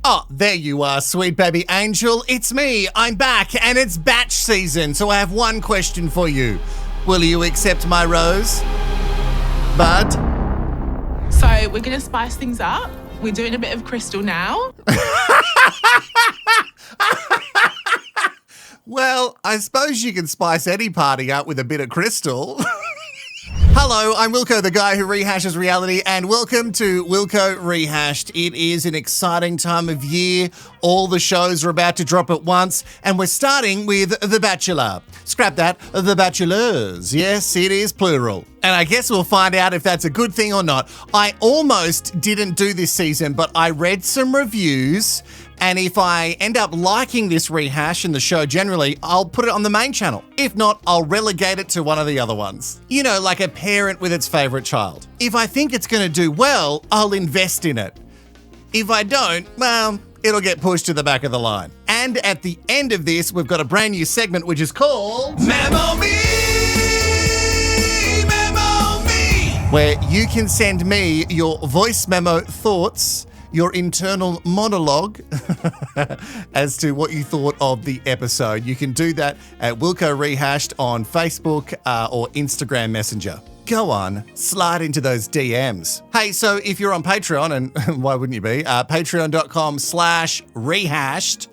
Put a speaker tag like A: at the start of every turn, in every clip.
A: Oh, there you are, sweet baby angel. It's me. I'm back, and it's batch season, so I have one question for you. Will you accept my rose, bud?
B: So we're going to spice things up. We're doing a bit of crystal now.
A: Well, I suppose you can spice any party up with a bit of crystal. Hello, I'm Wilko, the guy who rehashes reality, and welcome to Wilko Rehashed. It is an exciting time of year. All the shows are about to drop at once, and we're starting with The Bachelor. Scrap that, The Bachelors. Yes, it is plural. And I guess we'll find out if that's a good thing or not. I almost didn't do this season, but I read some reviews, and if I end up liking this rehash and the show generally, I'll put it on the main channel. If not, I'll relegate it to one of the other ones. You know, like a parent with its favourite child. If I think it's going to do well, I'll invest in it. If I don't, well, it'll get pushed to the back of the line. And at the end of this, we've got a brand new segment which is called Memo Me! Memo Me! Where you can send me your voice memo thoughts, your internal monologue as to what you thought of the episode. You can do that at Wilko Rehashed on Facebook or Instagram Messenger. Go on, slide into those DMs. Hey, so if you're on Patreon, and why wouldn't you be, patreon.com/rehashed,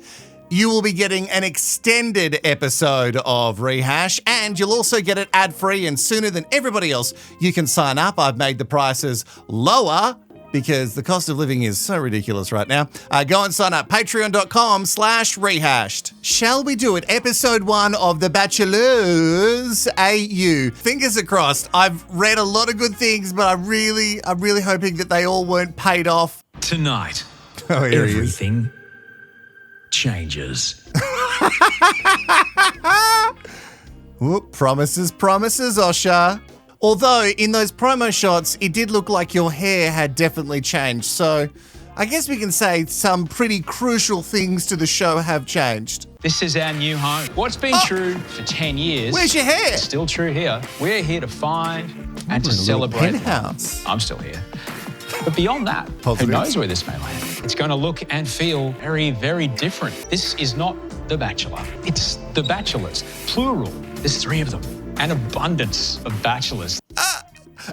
A: you will be getting an extended episode of Rehash, and you'll also get it ad-free and sooner than everybody else. You can sign up. I've made the prices lower because the cost of living is so ridiculous right now. Go and sign up, patreon.com/rehashed. Shall we do it? Episode 1 of The Bachelors AU. Fingers crossed. I've read a lot of good things, but I'm really hoping that they all weren't paid off.
C: Tonight,
A: Oh, here he is.
C: everything changes.
A: Whoop, promises, Osha. Although, in those promo shots, it did look like your hair had definitely changed. So, I guess we can say some pretty crucial things to the show have changed.
D: This is our new home. What's been true for 10 years
A: Where's your hair?
D: is still true here. We're here to find and
A: We're in
D: to
A: a little
D: celebrate.
A: penthouse.
D: I'm still here. But beyond that,
A: Positive.
D: who knows where this may land? It's going to look and feel very, very different. This is not The Bachelor. It's The Bachelors, plural. There's 3 of them. An abundance of bachelors.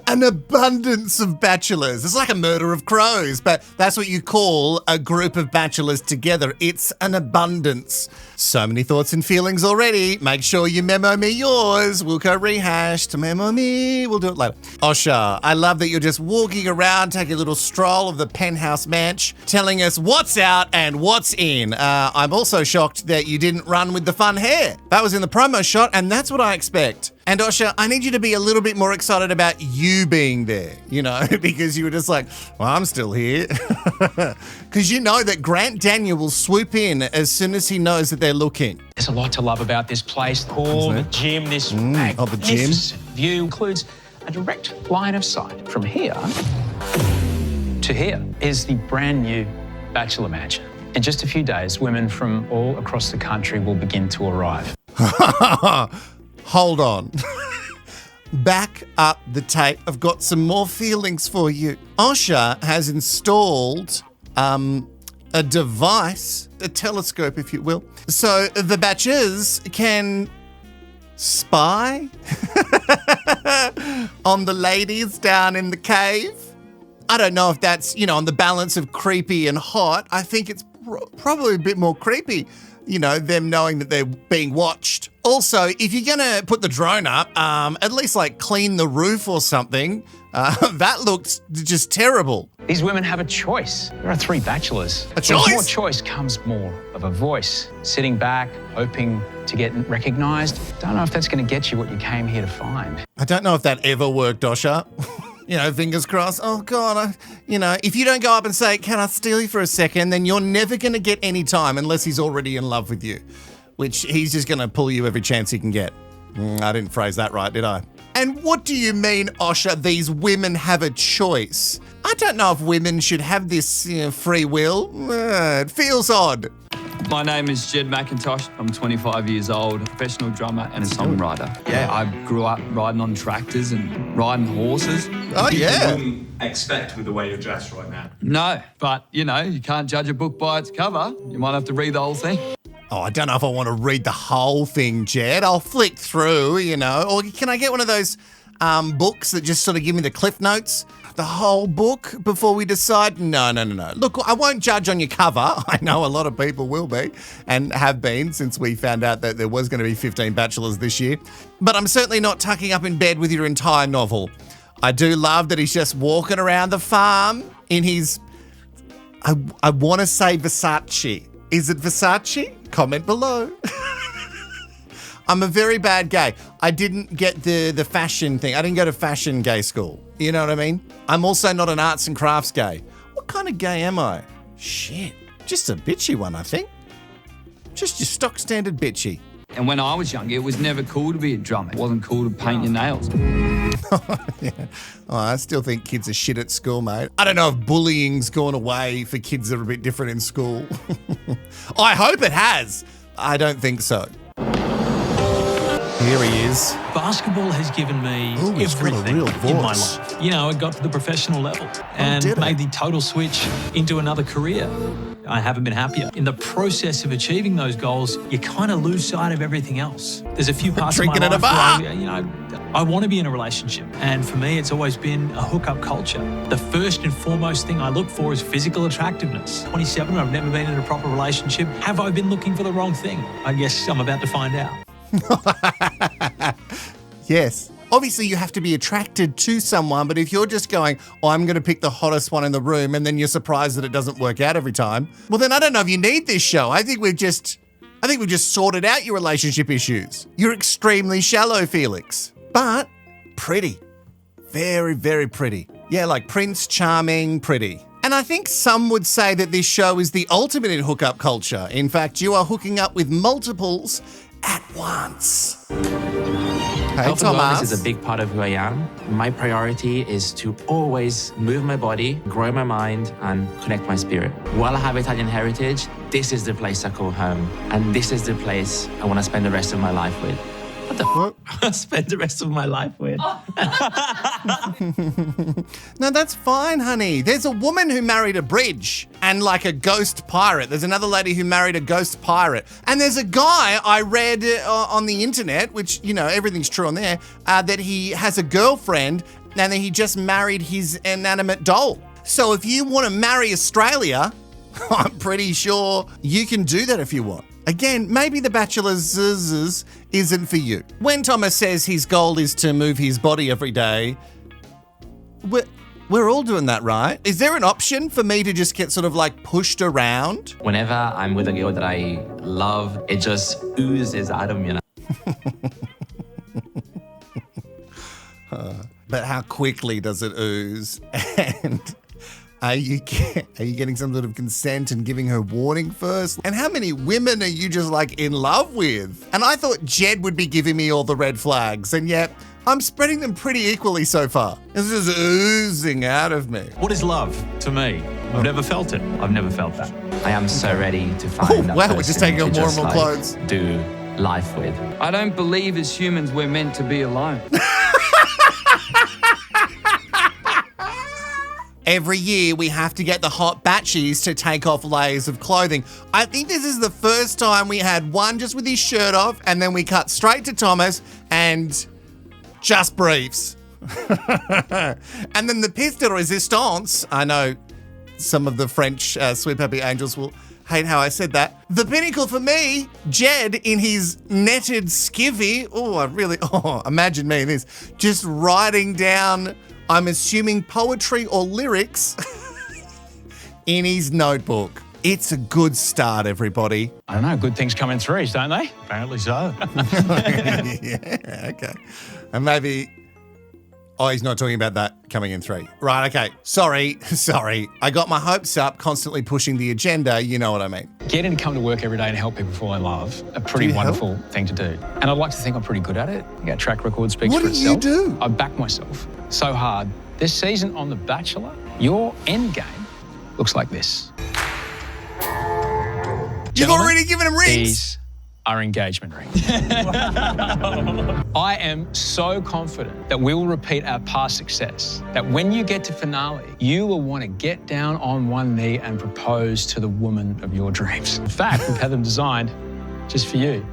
A: An abundance of bachelors. It's like a murder of crows, but that's what you call a group of bachelors together. It's an abundance. So many thoughts and feelings already. Make sure you memo me yours. Wilko Rehashed. Memo me. We'll do it later. Osha, I love that you're just walking around, taking a little stroll of the penthouse manch, telling us what's out and what's in. I'm also shocked that you didn't run with the fun hair. That was in the promo shot, and that's what I expect. And Osha, I need you to be a little bit more excited about you being there, you know, because you were just like, well, I'm still here. Because you know that Grant Daniel will swoop in as soon as he knows that they're looking.
D: There's a lot to love about this place. Cool, the gym, this
A: the gym.
D: magnificent view includes a direct line of sight from here to here is the brand new Bachelor Mansion. In just a few days, women from all across the country will begin to arrive.
A: Hold on. Back up the tape. I've got some more feelings for you. Osha has installed a device, a telescope, if you will, so the batches can spy on the ladies down in the cave. I don't know if that's, you know, on the balance of creepy and hot. I think it's probably a bit more creepy, you know, them knowing that they're being watched. Also, if you're going to put the drone up, at least like clean the roof or something. That looked just terrible.
D: These women have a choice. There are 3 bachelors.
A: A choice?
D: With more choice comes more of a voice. Sitting back, hoping to get recognised. Don't know if that's going to get you what you came here to find.
A: I don't know if that ever worked, Osha. You know, fingers crossed. Oh, God, if you don't go up and say, can I steal you for a second, then you're never going to get any time unless he's already in love with you, which he's just going to pull you every chance he can get. I didn't phrase that right, did I? And what do you mean, Osha, these women have a choice? I don't know if women should have this free will. It feels odd.
E: My name is Jed McIntosh. I'm 25 years old, a professional drummer and a songwriter. Yeah, I grew up riding on tractors and riding horses.
A: Oh, yeah.
F: Wouldn't expect with the way you're dressed right now.
E: No, but, you can't judge a book by its cover. You might have to read the whole thing.
A: Oh, I don't know if I want to read the whole thing, Jed. I'll flick through, Or can I get one of those books that just sort of give me the cliff notes? The whole book before we decide? No. Look, I won't judge on your cover. I know a lot of people will be and have been since we found out that there was going to be 15 Bachelors this year. But I'm certainly not tucking up in bed with your entire novel. I do love that he's just walking around the farm in his, I want to say Versace. Is it Versace? Comment below. I'm a very bad gay. I didn't get the fashion thing. I didn't go to fashion gay school. You know what I mean? I'm also not an arts and crafts gay. What kind of gay am I? Shit. Just a bitchy one, I think. Just your stock standard bitchy.
E: And when I was younger, it was never cool to be a drummer. It wasn't cool to paint your nails.
A: Yeah. Oh, I still think kids are shit at school, mate. I don't know if bullying's gone away for kids that are a bit different in school. I hope it has. I don't think so. Here he is.
G: Basketball has given me
A: He's got a
G: everything
A: real
G: in my
A: voice.
G: life. It got to the professional level and
A: did it?
G: made the total switch into another career. I haven't been happier. In the process of achieving those goals, you kind of lose sight of everything else. There's a few parts of my
A: Drinking
G: life
A: at a bar.
G: where I want to be in a relationship. And for me, it's always been a hookup culture. The first and foremost thing I look for is physical attractiveness. 27, I've never been in a proper relationship. Have I been looking for the wrong thing? I guess I'm about to find out.
A: Yes. Obviously, you have to be attracted to someone, but if you're just going, I'm going to pick the hottest one in the room, and then you're surprised that it doesn't work out every time, well, then I don't know if you need this show. I think we've just sorted out your relationship issues. You're extremely shallow, Felix, but pretty. Very, very pretty. Yeah, like Prince Charming, pretty. And I think some would say that this show is the ultimate in hookup culture. In fact, you are hooking up with multiples at once. Hey,
H: Health and wellness
A: Thomas.
H: is a big part of who I am. My priority is to always move my body, grow my mind, and connect my spirit. While I have Italian heritage, this is the place I call home. And this is the place I want to spend the rest of my life with. What the f***? Spend the rest of my life with.
A: No, that's fine, honey. There's a woman who married a bridge and like a ghost pirate. There's another lady who married a ghost pirate. And there's a guy I read on the internet, which, everything's true on there, that he has a girlfriend and then he just married his inanimate doll. So if you want to marry Australia, I'm pretty sure you can do that if you want. Again, maybe the Bachelors isn't for you. When Thomas says his goal is to move his body every day, we're all doing that, right? Is there an option for me to just get sort of like pushed around?
H: Whenever I'm with a girl that I love, it just oozes out of me.
A: But how quickly does it ooze? And are you getting some sort of consent and giving her warning first? And how many women are you just like in love with? And I thought Jed would be giving me all the red flags, and yet I'm spreading them pretty equally so far. It's just oozing out of me.
G: What is love to me? I've never felt it. I've never felt that.
H: I am so ready to find that
A: wow,
H: person
A: we're just taking
H: to
A: off more and
H: just,
A: more
H: like,
A: clothes.
H: do life with.
E: I don't believe as humans we're meant to be alone.
A: Every year we have to get the hot batchies to take off layers of clothing. I think this is the first time we had one just with his shirt off, and then we cut straight to Thomas and just briefs. And then the piece de resistance, I know some of the French Sweet Happy Angels will hate how I said that. The pinnacle for me, Jed in his netted skivvy. Imagine me in this. Just writing down, I'm assuming poetry or lyrics in his notebook. It's a good start, everybody.
D: I don't know, good things come in threes, don't they?
G: Apparently so.
A: Yeah, okay. And maybe, he's not talking about that coming in 3. Right, okay. Sorry. I got my hopes up, constantly pushing the agenda. You know what I mean.
D: Getting to come to work every day and help people fall in love, a pretty
A: Do you
D: wonderful thing to do. And I'd like to think I'm pretty good at it. Yeah, track record speaks
A: What
D: for
A: do
D: itself.
A: you do?
D: I back myself so hard. This season on The Bachelor, your end game looks like this.
A: You've already given them rings.
D: These are engagement rings. I am so confident that we will repeat our past success, that when you get to finale, you will want to get down on one knee and propose to the woman of your dreams. In fact, we've had them designed just for you.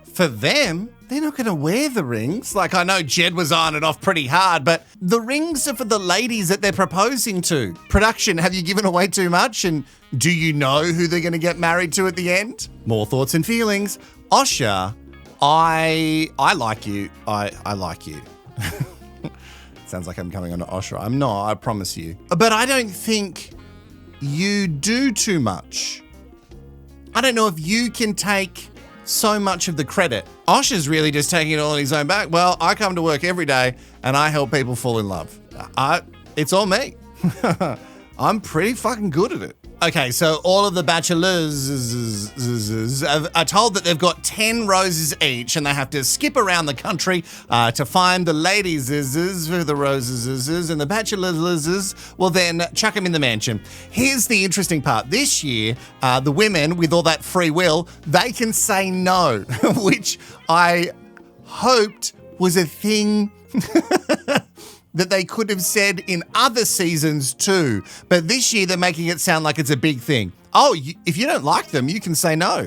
A: For them, they're not going to wear the rings. Like, I know Jed was on and off pretty hard, but the rings are for the ladies that they're proposing to. Production, have you given away too much? And do you know who they're going to get married to at the end? More thoughts and feelings. Osher, I like you. I like you. Sounds like I'm coming on to Osher. I'm not, I promise you. But I don't think you do too much. I don't know if you can take so much of the credit. Osher's really just taking it all on his own back. Well, I come to work every day and I help people fall in love. It's all me. I'm pretty fucking good at it. Okay, so all of the bachelors are told that they've got 10 roses each and they have to skip around the country to find the ladies for the roses, and the bachelors will then chuck them in the mansion. Here's the interesting part. This year, the women, with all that free will, they can say no, which I hoped was a thing that they could have said in other seasons too. But this year they're making it sound like it's a big thing. Oh, if you don't like them, you can say no.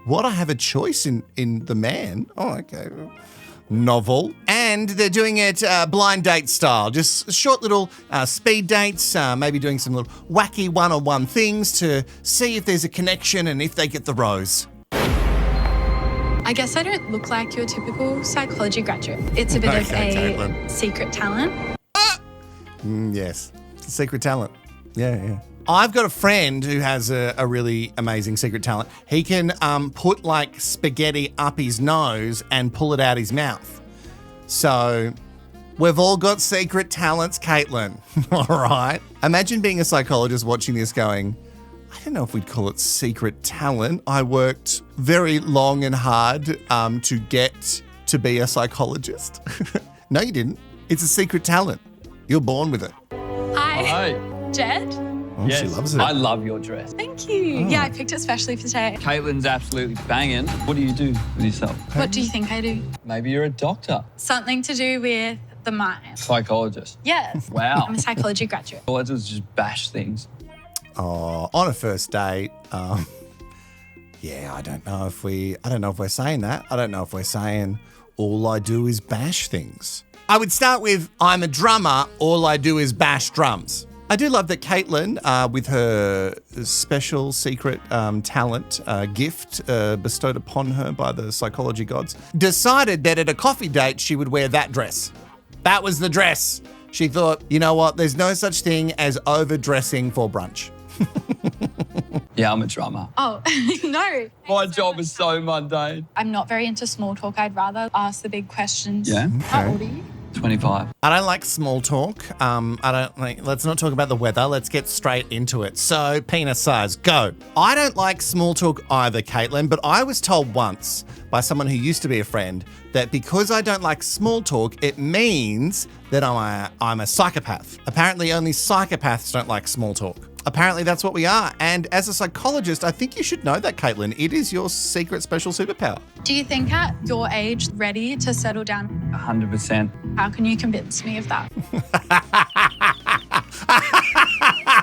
A: What? I have a choice in the man? Oh, okay. Novel. And they're doing it blind date style. Just short little speed dates, maybe doing some little wacky one-on-one things to see if there's a connection and if they get the rose.
I: I guess I don't look like your typical psychology graduate. It's a bit of a
A: Caitlin.
I: Secret talent.
A: Yes, it's a secret talent. Yeah. I've got a friend who has a really amazing secret talent. He can put like spaghetti up his nose and pull it out his mouth. So we've all got secret talents, Caitlin. All right. Imagine being a psychologist watching this going, I don't know if we'd call it secret talent. I worked very long and hard to get to be a psychologist. No, you didn't. It's a secret talent. You're born with it.
I: Hi. Jed?
A: Oh, yes. She loves it.
E: I love your dress.
I: Thank you. Oh. Yeah, I picked it especially for today.
E: Caitlin's absolutely banging. What do you do with yourself?
I: What do you think I do?
E: Maybe you're a doctor.
I: Something to do with the mind.
E: Psychologist.
I: Yes.
E: Wow.
I: I'm a psychology graduate.
E: All I do is just bash things.
A: Oh, on a first date, yeah, I don't know if we're saying that. I don't know if we're saying all I do is bash things. I would start with, I'm a drummer, all I do is bash drums. I do love that Caitlin, with her special secret talent gift bestowed upon her by the psychology gods, decided that at a coffee date she would wear that dress. That was the dress. She thought, you know what, there's no such thing as overdressing for brunch.
E: Yeah, I'm a drummer.
I: Oh, no.
E: My job is so mundane.
I: I'm not very into small talk. I'd rather ask the big questions.
E: Yeah?
I: How old are you?
E: 25.
A: I don't like small talk. Let's not talk about the weather. Let's get straight into it. So, penis size, go. I don't like small talk either, Caitlin, but I was told once by someone who used to be a friend that because I don't like small talk, it means that I'm a psychopath. Apparently, only psychopaths don't like small talk. Apparently, that's what we are. And as a psychologist, I think you should know that, Caitlin. It is your secret special superpower.
I: Do you think at your age, ready to settle down?
E: 100%.
I: How can you convince me of that?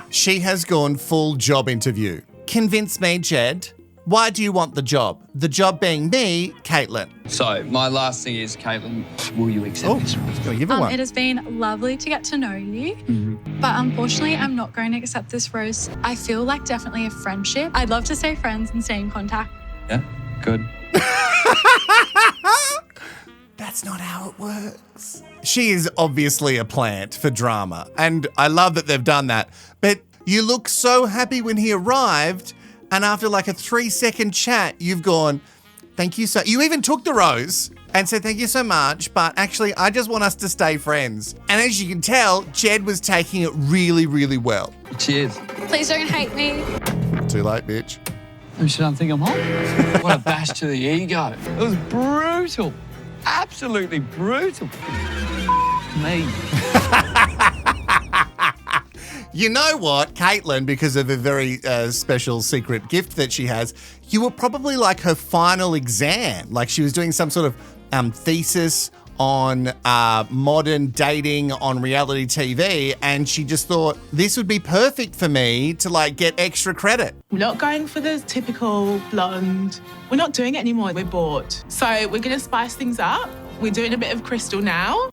A: She has gone full job interview. Convince me, Jed. Why do you want the job? The job being me, Caitlin.
E: So, my last thing is, Caitlin, will you accept this?
A: Gonna give her one.
I: It has been lovely to get to know you, but unfortunately, I'm not going to accept this rose. I feel like definitely a friendship. I'd love to stay friends and stay in contact.
E: Yeah, good.
A: That's not how it works. She is obviously a plant for drama, and I love that they've done that. But you look so happy when he arrived, and after like a 3-second chat, you've gone, thank you so... You even took the rose and said, thank you so much, but actually, I just want us to stay friends. And as you can tell, Jed was taking it really, really well.
E: Cheers.
I: Please don't hate me.
A: Too late, bitch.
E: Oh, shit, I think I'm hot. What a bash to the ego. It was brutal. Absolutely brutal. Me.
A: You know what, Caitlin, because of a very special secret gift that she has, you were probably like her final exam. Like she was doing some sort of thesis on modern dating on reality TV, and she just thought this would be perfect for me to like get extra credit.
B: We're not going for the typical blonde. We're not doing it anymore. We're bored. So we're going to spice things up. We're doing a bit of crystal now.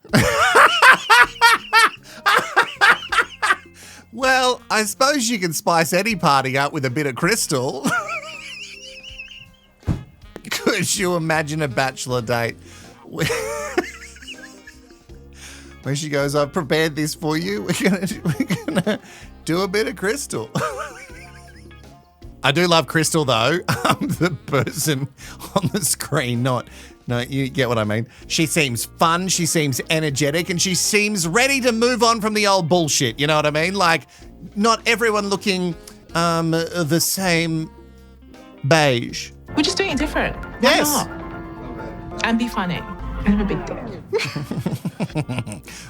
A: Well, I suppose you can spice any party up with a bit of crystal. Could you imagine a bachelor date where she goes, I've prepared this for you. We're gonna do a bit of crystal. I do love Crystal though. I'm the person on the screen, no, you get what I mean. She seems fun, she seems energetic, and she seems ready to move on from the old bullshit, you know what I mean? Like, not everyone looking the same beige.
B: We're just doing it different. Why
A: Yes.
B: not? And be funny. Kind of a big deal.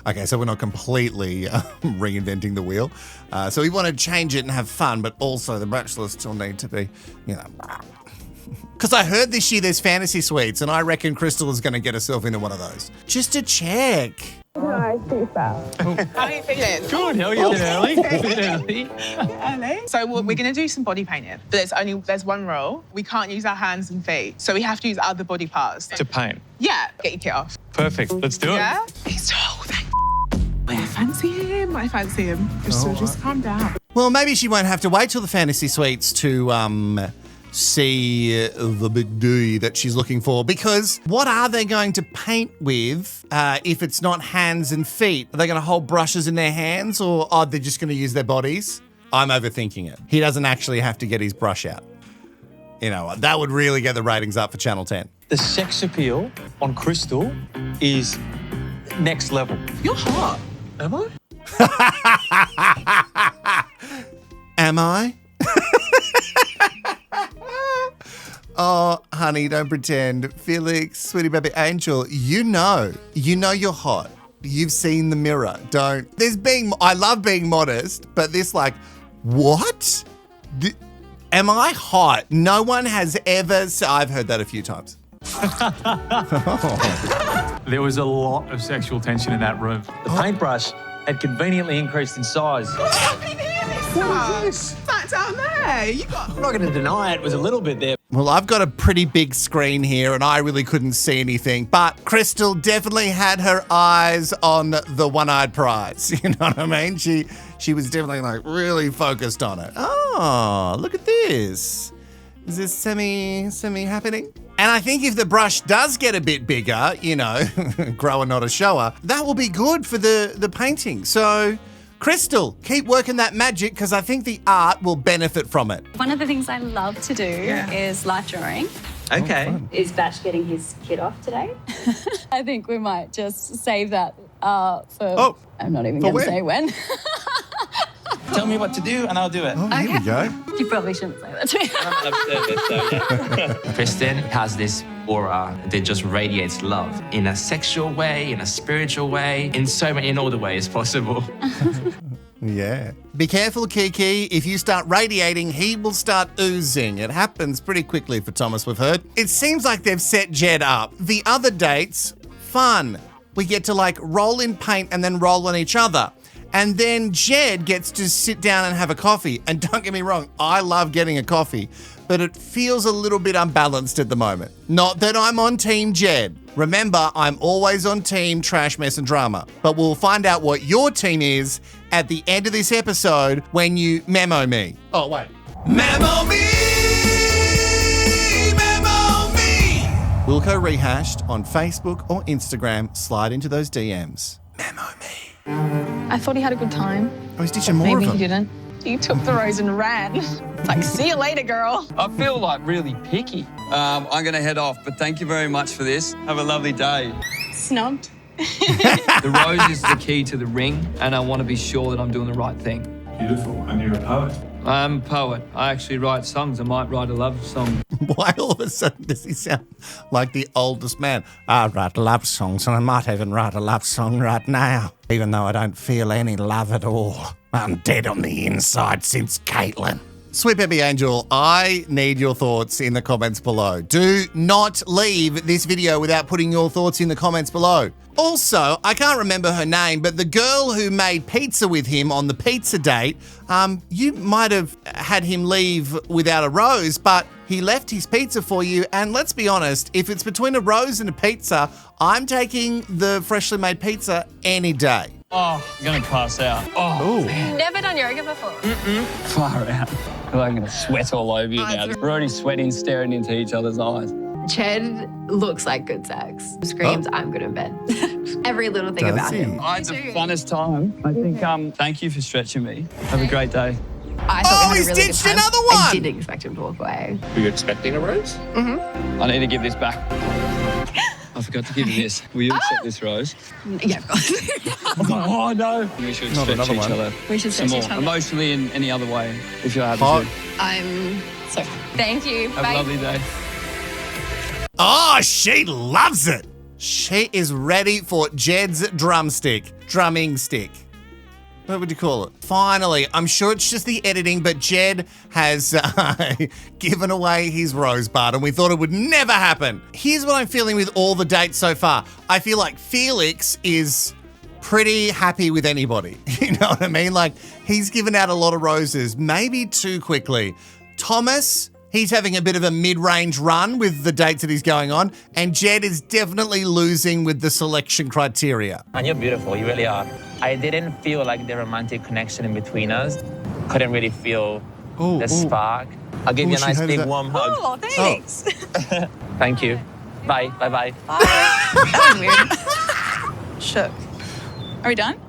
A: Okay, so we're not completely reinventing the wheel. So we want to change it and have fun, but also the bachelors still need to be, you know. Because I heard this year there's fantasy suites, and I reckon Crystal is going to get herself into one of those. Just to check.
B: Nice, How are you feeling?
G: Good, how are you? Early.
B: So we're going to do some body painting, but there's one rule. We can't use our hands and feet, so we have to use other body parts.
G: To paint.
B: Yeah, get your kit off.
G: Perfect. Let's do it.
B: Yeah? He's tall, I fancy him. Just calm down.
A: Well, maybe she won't have to wait till the fantasy suites to see the big D that she's looking for, because what are they going to paint with if it's not hands and feet? Are they going to hold brushes in their hands, or are they just going to use their bodies? I'm overthinking it. He doesn't actually have to get his brush out. You know, that would really get the ratings up for Channel 10.
G: The sex appeal on Crystal is next level.
B: You're hot.
G: Am I?
A: Am I? Oh, honey, don't pretend. Felix, sweetie baby angel, you know you're hot. You've seen the mirror. Don't. I love being modest, but this like, what? Am I hot? No one has ever, I've heard that a few times.
G: There was a lot of sexual tension in that room. The paintbrush had conveniently increased in size.
B: I can hear this stuff. That down there.
G: I'm not going to deny it was a little bit there.
A: Well, I've got a pretty big screen here and I really couldn't see anything, but Crystal definitely had her eyes on the one-eyed prize. You know what I mean? She was definitely like really focused on it. Oh, look at this. Is this semi happening? And I think if the brush does get a bit bigger, you know, grower not a shower, that will be good for the painting. So, Crystal, keep working that magic because I think the art will benefit from it.
J: One of the things I love to do is life drawing.
G: Okay.
J: Is Batch getting his kit off today? I think we might just save that for... I'm not even going to say when.
K: Tell me what to do and I'll do it.
A: Oh, here we go.
J: You probably shouldn't say that to me.
K: I'm observant, so yeah.
H: Kristen has this aura that just radiates love in a sexual way, in a spiritual way, in all the ways possible.
A: Yeah. Be careful, Kiki. If you start radiating, he will start oozing. It happens pretty quickly for Thomas, we've heard. It seems like they've set Jed up. The other dates, fun. We get to like roll in paint and then roll on each other. And then Jed gets to sit down and have a coffee. And don't get me wrong, I love getting a coffee, but it feels a little bit unbalanced at the moment. Not that I'm on Team Jed. Remember, I'm always on Team Trash, Mess and Drama. But we'll find out what your team is at the end of this episode when you memo me. Oh, wait. Memo me! Memo me! Wilko Rehashed on Facebook or Instagram. Slide into those DMs. Memo me.
I: I thought he had a good time.
A: Oh, he's ditching more of them.
I: Maybe he didn't. He took the rose and ran. It's like, see you later, girl.
E: I feel like really picky. I'm going to head off, but thank you very much for this. Have a lovely day.
I: Snubbed.
E: The rose is the key to the ring, and I want to be sure that I'm doing the right thing.
F: Beautiful. And you're a poet.
E: I'm a poet. I actually write songs. I might write a love song.
A: Why all of a sudden does he sound like the oldest man? I write love songs and I might even write a love song right now, even though I don't feel any love at all. I'm dead on the inside since Caitlin. Sweet Baby Angel, I need your thoughts in the comments below. Do not leave this video without putting your thoughts in the comments below. Also, I can't remember her name, but the girl who made pizza with him on the pizza date, you might have had him leave without a rose, but he left his pizza for you. And let's be honest, if it's between a rose and a pizza, I'm taking the freshly made pizza any day.
E: Oh, I'm going to pass out. Oh, man.
J: Never done yoga before.
E: Far out. I'm going to sweat all over you now. We're already sweating, staring into each other's eyes.
J: Ched looks like good sex. Screams, I'm good in bed. Every little thing about him.
E: I had the funnest time. I think, thank you for stretching me. Have a great day.
J: I thought we had a really
A: ditched
J: good time.
A: another one!
J: I didn't expect him to walk away.
K: Were you expecting a rose?
J: Mm-hmm.
E: I need to give this back. I forgot to give you this. Will you accept this rose?
J: Yeah, of course.
E: Oh, no. We should stretch each other.
J: We should
E: some
J: stretch
E: more.
J: each other.
E: Emotionally in any other way, if you're happy to.
J: I'm so thank you.
E: Have
J: Bye.
E: a lovely day.
A: Oh, she loves it. She is ready for Jed's drumming stick. What would you call it? Finally, I'm sure it's just the editing, but Jed has given away his rosebud and we thought it would never happen. Here's what I'm feeling with all the dates so far. I feel like Felix is pretty happy with anybody. You know what I mean? Like, he's given out a lot of roses, maybe too quickly. Thomas, he's having a bit of a mid-range run with the dates that he's going on, and Jed is definitely losing with the selection criteria.
H: And you're beautiful, you really are. I didn't feel like the romantic connection in between us. Couldn't really feel the spark. I'll give you a nice big warm hug.
J: Oh, thanks.
H: Thank you. Bye, bye-bye.
J: That was weird. Shook. Are we done?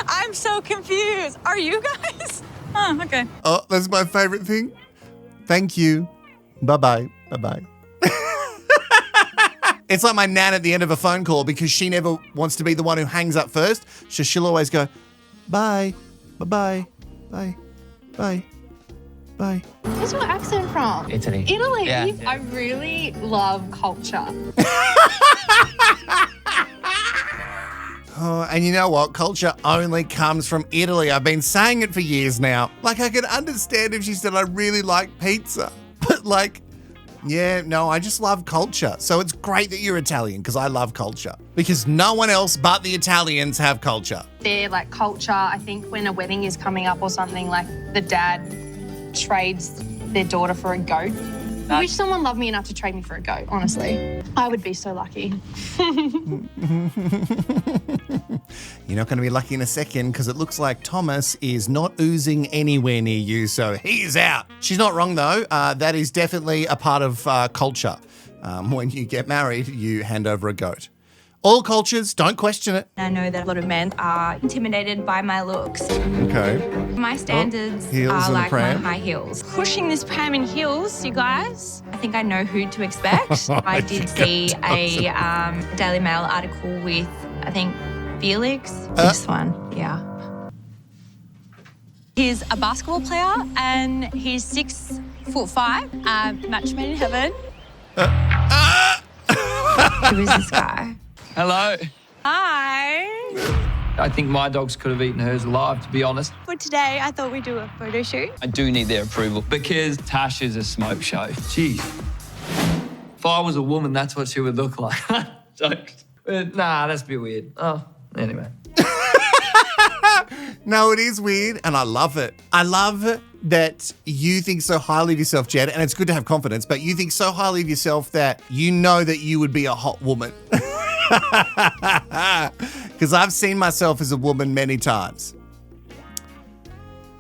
I: I'm so confused. Are you guys? Oh, okay.
A: Oh, that's my favorite thing. Thank you. Bye-bye. Bye-bye. It's like my nan at the end of a phone call because she never wants to be the one who hangs up first. So she'll always go, bye, bye-bye, bye, bye, bye.
J: Where's your accent from?
H: Italy.
J: Italy.
H: Yeah.
J: I really love culture.
A: Oh, and you know what? Culture only comes from Italy. I've been saying it for years now. Like, I could understand if she said, I really like pizza. But like, yeah, no, I just love culture. So it's great that you're Italian because I love culture. Because no one else but the Italians have culture.
L: Their like culture, I think when a wedding is coming up or something, like the dad trades their daughter for a goat. I wish someone loved me enough to trade me for a goat, honestly. I would be so lucky.
A: You're not going to be lucky in a second because it looks like Thomas is not oozing anywhere near you, so he's out. She's not wrong, though. That is definitely a part of culture. When you get married, you hand over a goat. All cultures, don't question it.
M: I know that a lot of men are intimidated by my looks.
A: Okay.
M: My standards
A: heels
M: are
A: and
M: like my
A: pram.
M: high heels. Pushing this pram in heels, you guys, I think I know who to expect. I did see a Daily Mail article with, I think, Felix. This one, yeah. He's a basketball player and he's 6'5", match made in heaven. Who is this guy?
E: Hello.
M: Hi.
E: I think my dogs could have eaten hers alive, to be honest.
M: For today, I thought we'd do a photo shoot.
E: I do need their approval because Tash is a smoke show. Jeez. If I was a woman, that's what she would look like. Jokes. Nah, that's a bit weird. Oh, anyway.
A: No, it is weird, and I love it. I love that you think so highly of yourself, Jed, and it's good to have confidence, but you think so highly of yourself that you know that you would be a hot woman. Because I've seen myself as a woman many times.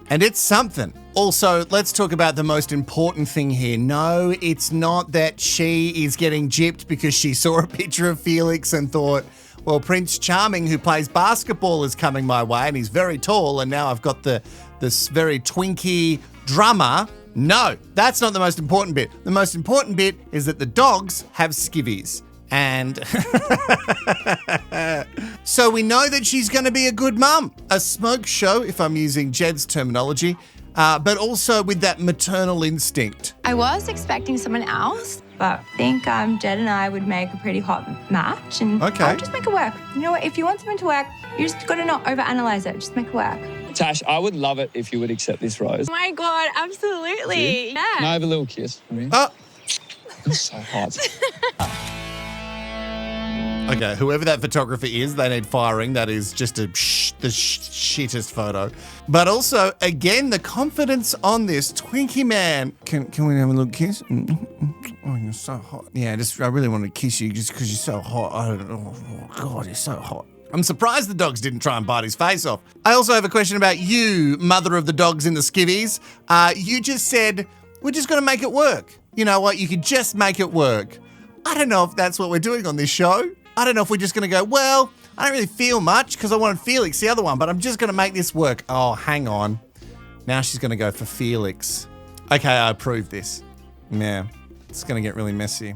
A: And it's something. Also, let's talk about the most important thing here. No, it's not that she is getting gypped because she saw a picture of Felix and thought, well, Prince Charming, who plays basketball, is coming my way and he's very tall, and now I've got this very twinky drummer. No, that's not the most important bit. The most important bit is that the dogs have skivvies. And so we know that she's going to be a good mum. A smoke show, if I'm using Jed's terminology, but also with that maternal instinct.
M: I was expecting someone else, but I think Jed and I would make a pretty hot match, and
A: Okay.
M: I'll just make it work. You know what? If you want something to work, you just got to not overanalyze it. Just make it work.
E: Tash, I would love it if you would accept this rose.
M: Oh my God, absolutely. Yeah.
E: Can I have a little kiss?
A: Oh.
E: It's so hot.
A: Okay, whoever that photographer is, they need firing. That is just the shittest photo. But also, again, the confidence on this Twinkie man. Can we have a little kiss? Oh, you're so hot. Yeah, I really want to kiss you just because you're so hot. Oh, God, you're so hot. I'm surprised the dogs didn't try and bite his face off. I also have a question about you, mother of the dogs in the skivvies. You just said, we're just going to make it work. You know what? You could just make it work. I don't know if that's what we're doing on this show. I don't know if we're just going to go, well, I don't really feel much because I wanted Felix, the other one, but I'm just going to make this work. Oh, hang on. Now she's going to go for Felix. Okay, I approve this. Yeah, it's going to get really messy.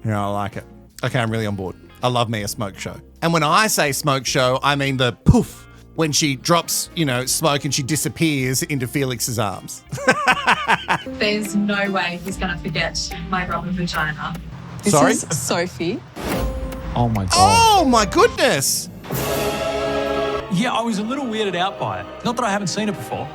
A: Yeah, I like it. Okay, I'm really on board. I love me a smoke show. And when I say smoke show, I mean the poof, when she drops, smoke and she disappears into Felix's arms.
N: There's no way he's going to forget my rubber vagina.
A: Sorry?
N: This is Sophie.
G: Oh my God.
A: Oh my goodness.
G: Yeah, I was a little weirded out by it. Not that I haven't seen it before.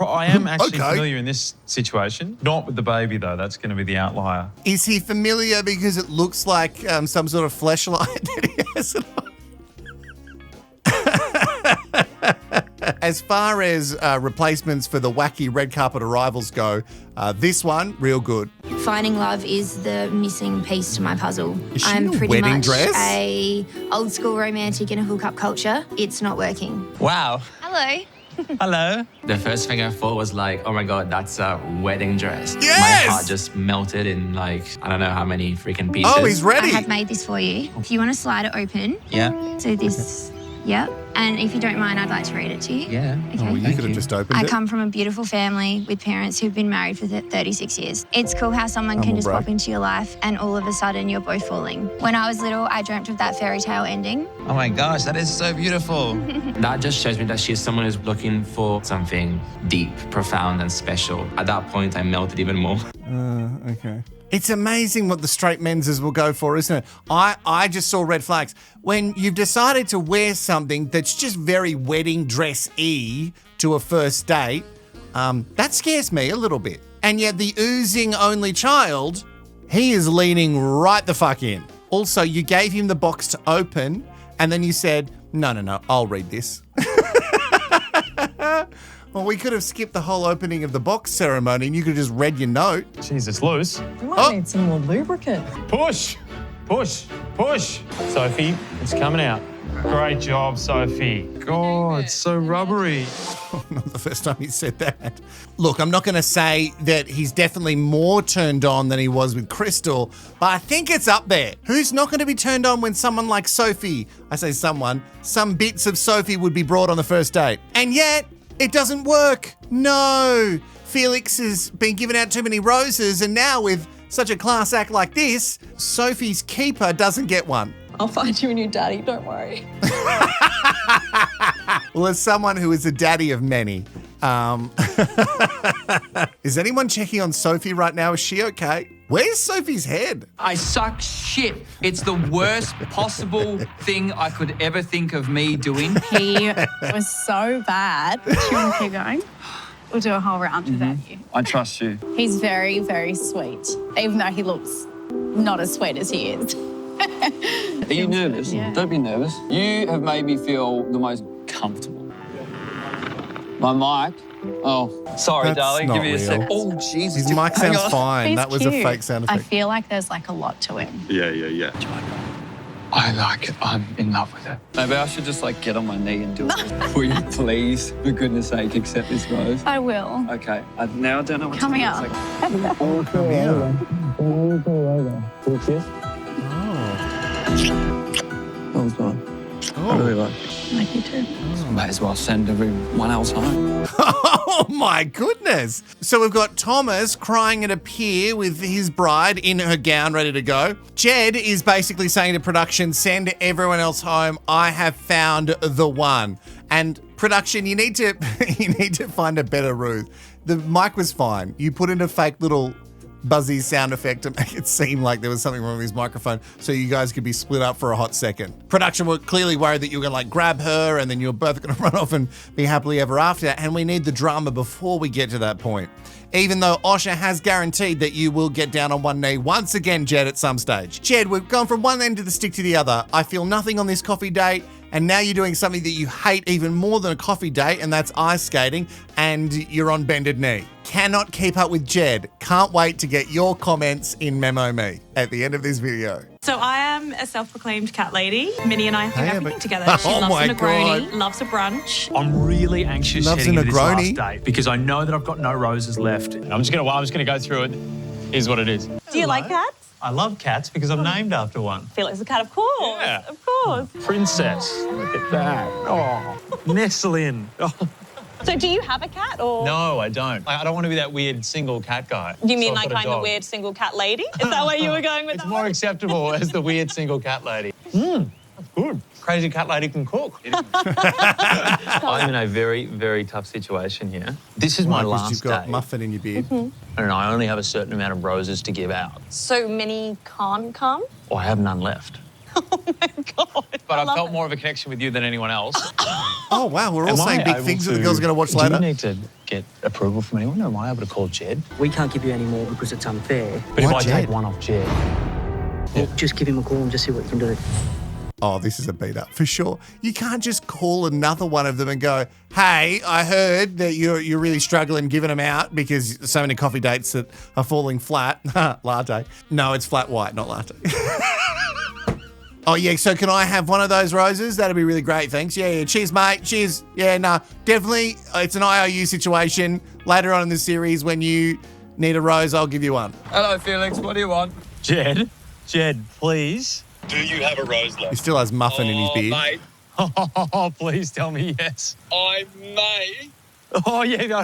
G: I am actually familiar in this situation. Not with the baby, though. That's going to be the outlier.
A: Is he familiar because it looks like some sort of fleshlight that he has it on? As far as replacements for the wacky red carpet arrivals go, this one, real good.
O: Finding love is the missing piece to my puzzle.
A: Is she
O: I'm
A: in a
O: pretty
A: wedding
O: much
A: dress?
O: a old school romantic in a hookup culture. It's not working.
H: Wow.
O: Hello.
H: Hello. The first thing I thought was like, oh my God, that's a wedding dress.
A: Yes!
H: My heart just melted in I don't know how many freaking pieces.
A: Oh, he's ready.
O: I have made this for you. If you want to slide it open.
H: Yeah.
O: So this, yep. And if you don't mind, I'd like to read it to you.
H: Yeah.
O: Okay.
A: Oh, you could have just opened
O: I
A: it.
O: come from a beautiful family with parents who've been married for 36 years. It's cool how someone can just pop into your life and all of a sudden you're both falling. When I was little, I dreamt of that fairy tale ending.
K: Oh my gosh, that is so beautiful.
H: That just shows me that she's someone who's looking for something deep, profound, and special. At that point, I melted even more.
A: Okay. It's amazing what the straight menses will go for, isn't it? I just saw red flags. When you've decided to wear something that's just very wedding dress-y to a first date, that scares me a little bit. And yet the oozing only child, he is leaning right the fuck in. Also, you gave him the box to open and then you said, no, I'll read this. Well, we could have skipped the whole opening of the box ceremony and you could have just read your note.
G: Jeez, it's loose.
N: You might need some more lubricant.
G: Push, push, push. Sophie, it's coming out. Great job, Sophie. God, it's so rubbery.
A: Not the first time he said that. Look, I'm not going to say that he's definitely more turned on than he was with Crystal, but I think it's up there. Who's not going to be turned on when someone like Sophie, I say someone, some bits of Sophie would be brought on the first date? And yet, it doesn't work. No. Felix has been given out too many roses, and now with such a class act like this, Sophie's keeper doesn't get one.
N: I'll find you a new daddy, don't worry.
A: Well, as someone who is a daddy of many, is anyone checking on Sophie right now? Is she okay? Where's Sophie's head?
E: I suck shit. It's the worst possible thing I could ever think of me doing.
J: He was so bad. Do you want to keep going? We'll do a whole round without you.
E: I trust you.
J: He's very, very sweet, even though he looks not as sweet as he is.
E: Are you nervous?
J: Yeah.
E: Don't be nervous. You have made me feel the most comfortable. My mic. Oh, sorry,
A: That's
E: darling.
A: not
E: Give me a sec.
A: real.
E: Oh, jeez.
A: His mic
E: Hang
A: sounds
E: on.
A: fine.
J: He's
A: That was
J: cute.
A: a fake sound
J: I
A: effect.
J: feel like there's like a lot to him.
F: Yeah.
E: I like it. I'm in love with it. Maybe I should just get on my knee and do it. Will you please, for goodness sake, accept this rose?
J: I will.
E: Okay. Now I don't know what
J: Come
E: to do.
J: here.
A: Come here.
E: That was fun. I really like it.
J: I like you too.
E: May as well send everyone else home.
A: Oh my goodness. So we've got Thomas crying at a pier with his bride in her gown ready to go. Jed is basically saying to production, send everyone else home. I have found the one. And production, you need to find a better Ruth. The mic was fine. You put in a fake little buzzy sound effect to make it seem like there was something wrong with his microphone so you guys could be split up for a hot second. Production were clearly worried that you were going to like grab her and then you're both going to run off and be happily ever after, and we need the drama before we get to that point. Even though Osher has guaranteed that you will get down on one knee once again, Jed, at some stage. Jed, we've gone from one end of the stick to the other. I feel nothing on this coffee date, and now you're doing something that you hate even more than a coffee date, and that's ice skating, and you're on bended knee. Cannot keep up with Jed. Can't wait to get your comments in Memo Me at the end of this video.
P: So I am a self-proclaimed cat lady. Minnie and I do everything together. She
A: Oh
P: loves
A: my
P: a Negroni,
A: God.
P: loves a brunch.
G: I'm really anxious
A: Loves
G: heading
A: a
G: into this last
A: Negroni.
G: date because I know that I've got no roses left. I'm just gonna go through it. Here's what it is.
P: Do you like cats?
G: I love cats because I'm named after one.
P: Felix the cat, of course.
G: Yeah.
P: Of course.
G: Princess. Look at that. Oh, nestle in. Oh.
P: So do you have a cat or?
G: No, I don't. I don't want to be that weird single cat guy.
P: You mean
G: So I've
P: like
G: got a
P: I'm the
G: dog.
P: weird single cat lady? Is that where you were going with
G: It's
P: that?
G: more acceptable as the weird single cat lady. That's good. Crazy cat lady can cook. I'm in a very, very tough situation here. This is my
A: Because
G: last
A: you've got
G: day,
A: muffin in your beard.
G: and I only have a certain amount of roses to give out.
P: So Minnie can't come?
G: Or I have none left.
P: God.
G: But I felt more of a connection with you than anyone else.
A: Oh, wow. We're all
G: Am I
A: saying big
G: able
A: things that the
G: to-
A: girls are going to watch
G: Do
A: later.
G: you need to get approval from anyone, or am I able to call Jed?
Q: We can't give you any more because it's unfair.
G: But if
A: Why
G: I
A: Jed?
G: take one off Jed,
Q: Well, just give him a call and just see what you can do.
A: Oh, this is a beat up for sure. You can't just call another one of them and go, hey, I heard that you're really struggling giving them out because so many coffee dates that are falling flat. Latte. No, it's flat white, not latte. Oh, yeah, so can I have one of those roses? That'd be really great, thanks. Yeah, cheers, mate. Cheers. Yeah, no, definitely. It's an IOU situation. Later on in the series, when you need a rose, I'll give you one.
E: Hello, Felix. What do you want?
G: Jed, please.
F: Do you have a rose left?
A: He still has muffin in his beard.
F: Mate,
G: Oh, please tell me yes.
F: I may.
G: Oh, yeah, no.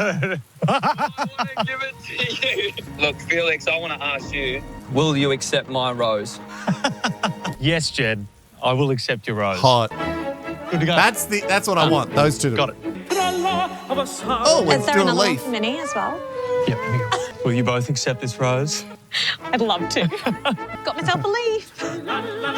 F: I want to give it to you. Look, Felix, I want to ask you.
E: Will you accept my rose?
G: Yes, Jed, I will accept your rose.
A: Hot.
G: Good to go.
A: That's what I want, those two.
G: Got it.
A: Oh,
P: Is
A: it's
P: there
A: still a
P: another one
A: leaf.
P: for Minnie as well?
G: Yep. Will you both accept this rose?
P: I'd love to. Got myself a leaf.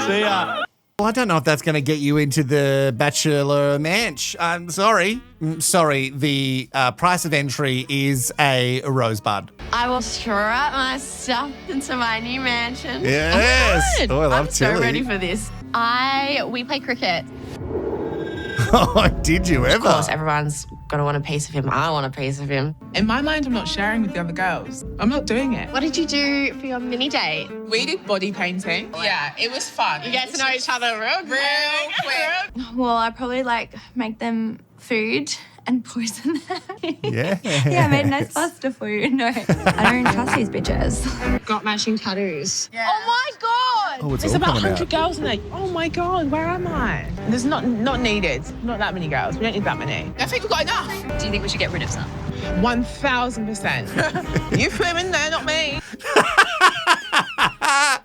G: See ya.
A: Well, I don't know if that's going to get you into the Bachelor Manch. I'm sorry. Sorry, the price of entry is a rosebud.
R: I will strap my stuff into my new mansion.
A: Yes.
R: Oh, my God.
A: Oh, I love
R: I'm so
A: Tilly.
R: ready for this. We play cricket.
A: Oh, did you ever?
R: Of course, everyone's got to want a piece of him. I want a piece of him.
B: In my mind, I'm not sharing with the other girls. I'm not doing it.
R: What did you do for your mini date?
B: We did body painting. Yeah, it was fun.
R: You get to know each other real quick.
O: Well, I probably make them food and poison them.
A: Yeah.
O: Yeah, I made nice pasta for you. No, I don't trust these bitches.
R: Got matching tattoos.
B: Yeah. Oh my God!
A: Oh, it's
B: There's
A: all
B: about
A: coming
B: 100
A: out.
B: girls in there. Oh my God, where am I? There's not needed. Not that many girls. We don't need that many. I think we've got enough.
R: Do you think we should get rid of some?
B: 1000%. You women there, not me.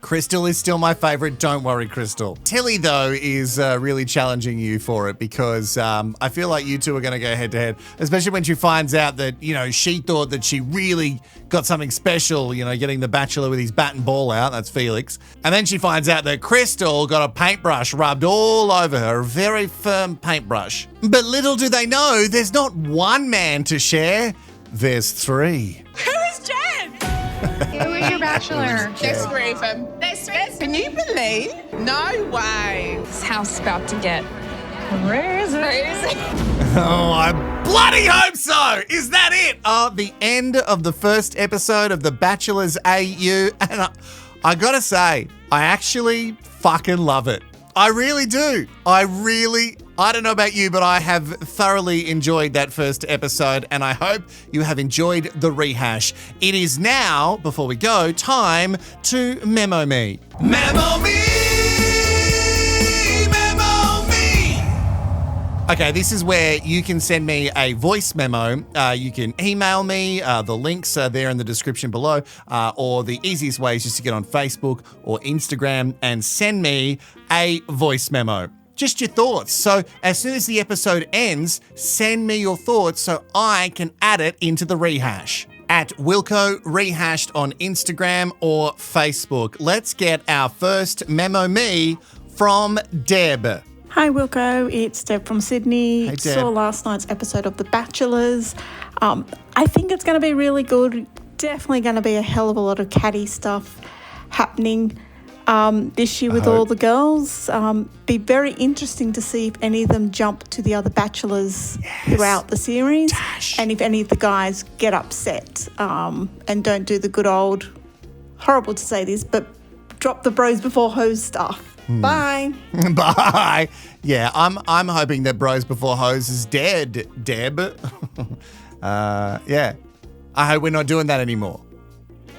A: Crystal is still my favourite. Don't worry, Crystal. Tilly, though, is really challenging you for it because I feel like you two are going to go head to head, especially when she finds out that, she thought that she really got something special, getting the Bachelor with his bat and ball out. That's Felix. And then she finds out that Crystal got a paintbrush rubbed all over her, a very firm paintbrush. But little do they know, there's not one man to share, there's three.
P: Who is Jen?
R: Who is your bachelor?
B: There's three of them. Can you believe? No way.
R: This house is about to get
P: Crazy.
A: Oh, I bloody hope so! Is that it? Oh, the end of the first episode of The Bachelor's AU. And I gotta say, I actually fucking love it. I really do. I don't know about you, but I have thoroughly enjoyed that first episode, and I hope you have enjoyed the rehash. It is now, before we go, time to Memo Me. Memo Me! Memo Me! Okay, this is where you can send me a voice memo. You can email me. The links are there in the description below. Or the easiest way is just to get on Facebook or Instagram and send me a voice memo. Just your thoughts. So as soon as the episode ends, send me your thoughts so I can add it into the rehash. at Wilko Rehashed on Instagram or Facebook. Let's get our first memo me from Deb.
S: Hi Wilko, it's Deb from Sydney.
A: Hey, Deb.
S: Saw last night's episode of The Bachelors. I think it's going to be really good. Definitely going to be a hell of a lot of catty stuff happening this year with all the girls. Be very interesting to see if any of them jump to the other Bachelors throughout the series, and if any of the guys get upset and don't do the good old, horrible to say this, but drop the bros before hoes stuff. Bye.
A: Bye. Yeah, I'm hoping that Bros Before Hoes is dead, Deb. Yeah. I hope we're not doing that anymore.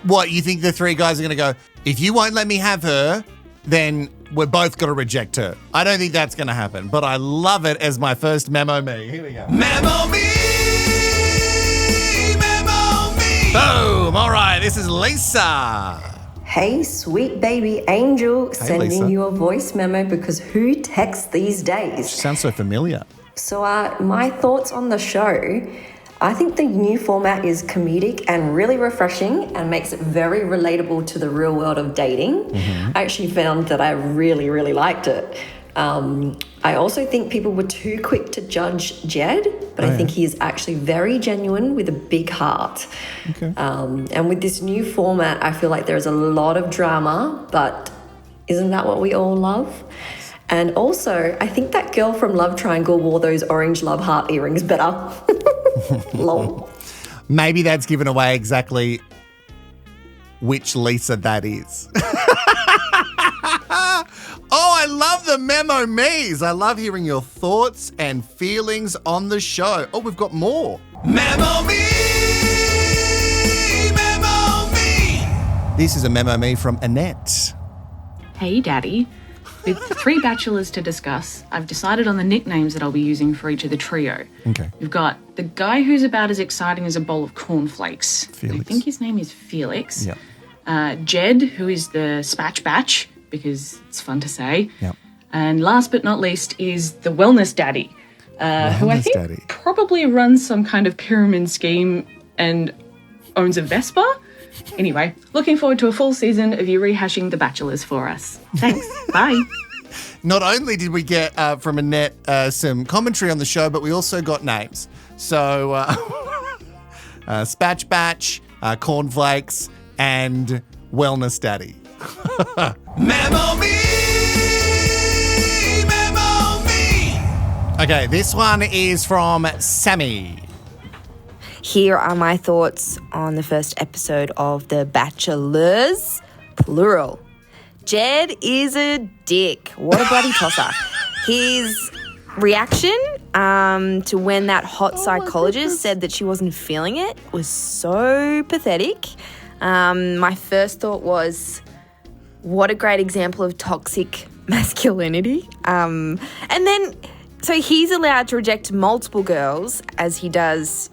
A: What, you think the three guys are going to go, if you won't let me have her, then we're both going to reject her? I don't think that's going to happen, but I love it as my first memo me. Here we go. Memo me! Memo me! Boom! All right, this is Lisa.
T: Hey, sweet baby angel, sending
A: Lisa.
T: you a voice memo because who texts these days?
A: She sounds so familiar.
T: So my thoughts on the show, I think the new format is comedic and really refreshing and makes it very relatable to the real world of dating. I actually found that I really, really liked it. I also think people were too quick to judge Jed, but I think he is actually very genuine with a big heart.
A: Okay.
T: And with this new format, I feel like there's a lot of drama, but isn't that what we all love? And also, I think that girl from Love Triangle wore those orange love heart earrings better. Lol.
A: Maybe that's given away exactly which Lisa that is. Oh, I love the memo me's. I love hearing your thoughts and feelings on the show. Oh, we've got more. Memo me! Memo me! This is a memo me from Annette.
U: Hey, Daddy. With 3 bachelors to discuss, I've decided on the nicknames that I'll be using for each of the trio.
A: Okay.
U: We've got the guy who's about as exciting as a bowl of cornflakes.
A: Felix.
U: I think his name is Felix.
A: Yep.
U: Jed, who is the spatch batch, because it's fun to say.
A: Yep.
U: And last but not least is the wellness daddy, who I think probably runs some kind of pyramid scheme and owns a Vespa. Anyway, looking forward to a full season of you rehashing The Bachelors for us. Thanks. Bye.
A: Not only did we get from Annette some commentary on the show, but we also got names. So, Spatch Batch, Cornflakes, and Wellness Daddy. Memo me! Memo me! Okay, this one is from Sammy.
V: Here are my thoughts on the first episode of The Bachelors, plural. Jed is a dick. What a bloody tosser. His reaction to when that hot psychologist said that she wasn't feeling it was so pathetic. My first thought was, what a great example of toxic masculinity. And then, so he's allowed to reject multiple girls as he does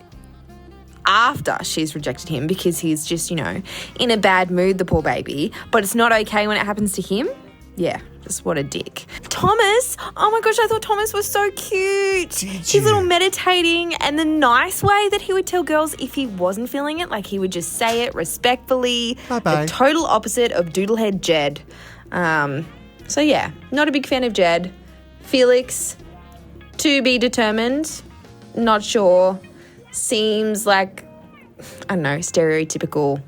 V: after she's rejected him because he's just, you know, in a bad mood, the poor baby. But it's not okay when it happens to him. Yeah, just what a dick. Thomas, oh my gosh, I thought Thomas was so cute. His little meditating and the nice way that he would tell girls if he wasn't feeling it, like he would just say it respectfully.
A: Bye-bye.
V: The total opposite of doodlehead Jed. So yeah, not a big fan of Jed. Felix, to be determined, not sure. Seems like, I don't know, stereotypical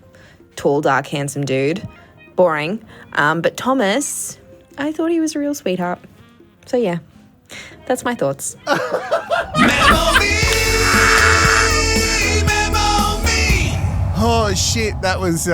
V: tall, dark, handsome dude. Boring. But Thomas, I thought he was a real sweetheart. So yeah, that's my thoughts.
A: Oh, shit, that was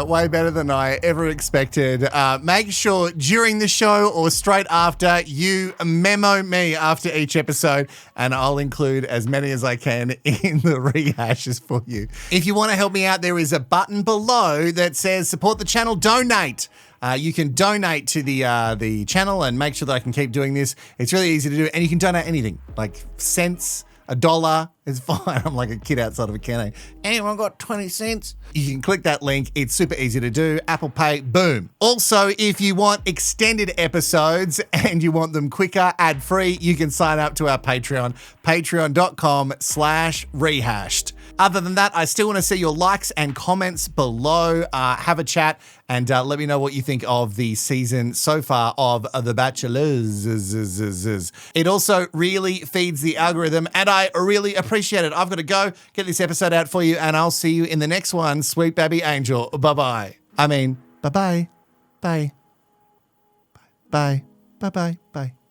A: way better than I ever expected. Make sure during the show or straight after you memo me after each episode, and I'll include as many as I can in the rehashes for you. If you want to help me out, there is a button below that says support the channel, donate. You can donate to the channel and make sure that I can keep doing this. It's really easy to do, and you can donate anything, like cents, $1 is fine. I'm like a kid outside of a canteen. Anyone got 20 cents? You can click that link. It's super easy to do. Apple Pay, boom. Also, if you want extended episodes and you want them quicker, ad-free, you can sign up to our Patreon, patreon.com/rehashed. Other than that, I still want to see your likes and comments below. Have a chat and let me know what you think of the season so far of The Bachelors. It also really feeds the algorithm and I really appreciate it. I've got to go get this episode out for you and I'll see you in the next one. Sweet baby angel. Bye-bye. I mean, bye-bye. Bye. Bye. Bye-bye. Bye.